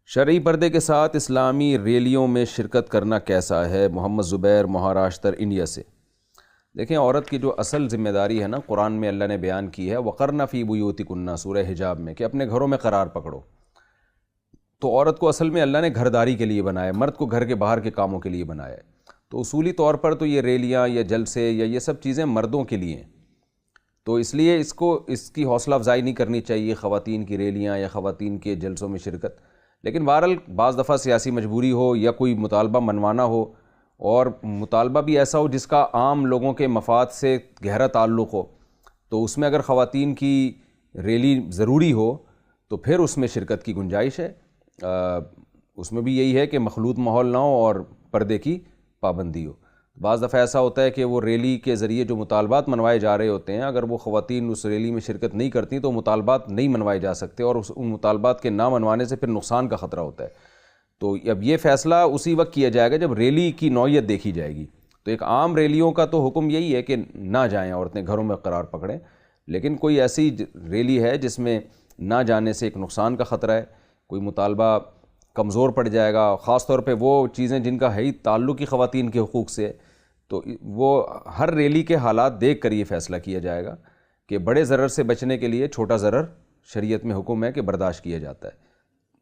شرعی پردے کے ساتھ اسلامی ریلیوں میں شرکت کرنا کیسا ہے؟ محمد زبیر، مہاراشٹر، انڈیا سے۔ دیکھیں، عورت کی جو اصل ذمہ داری ہے نا، قرآن میں اللہ نے بیان کی ہے، وَقَرْنَ فِي بُيُوتِكُنَّ، سورہ حجاب میں، کہ اپنے گھروں میں قرار پکڑو۔ تو عورت کو اصل میں اللہ نے گھرداری کے لیے بنایا، مرد کو گھر کے باہر کے کاموں کے لیے بنایا ہے۔ تو اصولی طور پر تو یہ ریلیاں یا جلسے یا یہ سب چیزیں مردوں کے لیے ہیں، تو اس لیے اس کی حوصلہ افزائی نہیں کرنی چاہیے، خواتین کی ریلیاں یا خواتین کے جلسوں میں شرکت۔ لیکن بہرحال بعض دفعہ سیاسی مجبوری ہو یا کوئی مطالبہ منوانا ہو، اور مطالبہ بھی ایسا ہو جس کا عام لوگوں کے مفاد سے گہرا تعلق ہو، تو اس میں اگر خواتین کی ریلی ضروری ہو تو پھر اس میں شرکت کی گنجائش ہے۔ اس میں بھی یہی ہے کہ مخلوط ماحول نہ ہو اور پردے کی پابندی ہو۔ بعض دفعہ ایسا ہوتا ہے کہ وہ ریلی کے ذریعے جو مطالبات منوائے جا رہے ہوتے ہیں، اگر وہ خواتین اس ریلی میں شرکت نہیں کرتی تو مطالبات نہیں منوائے جا سکتے، اور ان مطالبات کے نہ منوانے سے پھر نقصان کا خطرہ ہوتا ہے۔ تو اب یہ فیصلہ اسی وقت کیا جائے گا جب ریلی کی نوعیت دیکھی جائے گی۔ تو ایک عام ریلیوں کا تو حکم یہی ہے کہ نہ جائیں، عورتیں گھروں میں قرار پکڑیں، لیکن کوئی ایسی ریلی ہے جس میں نہ جانے سے ایک نقصان کا خطرہ ہے، کوئی مطالبہ کمزور پڑ جائے گا، خاص طور پہ وہ چیزیں جن کا ہے ہی تعلق ہی خواتین کے حقوق سے، تو وہ ہر ریلی کے حالات دیکھ کر یہ فیصلہ کیا جائے گا کہ بڑے ضرر سے بچنے کے لیے چھوٹا ضرر شریعت میں حکم ہے کہ برداشت کیا جاتا ہے۔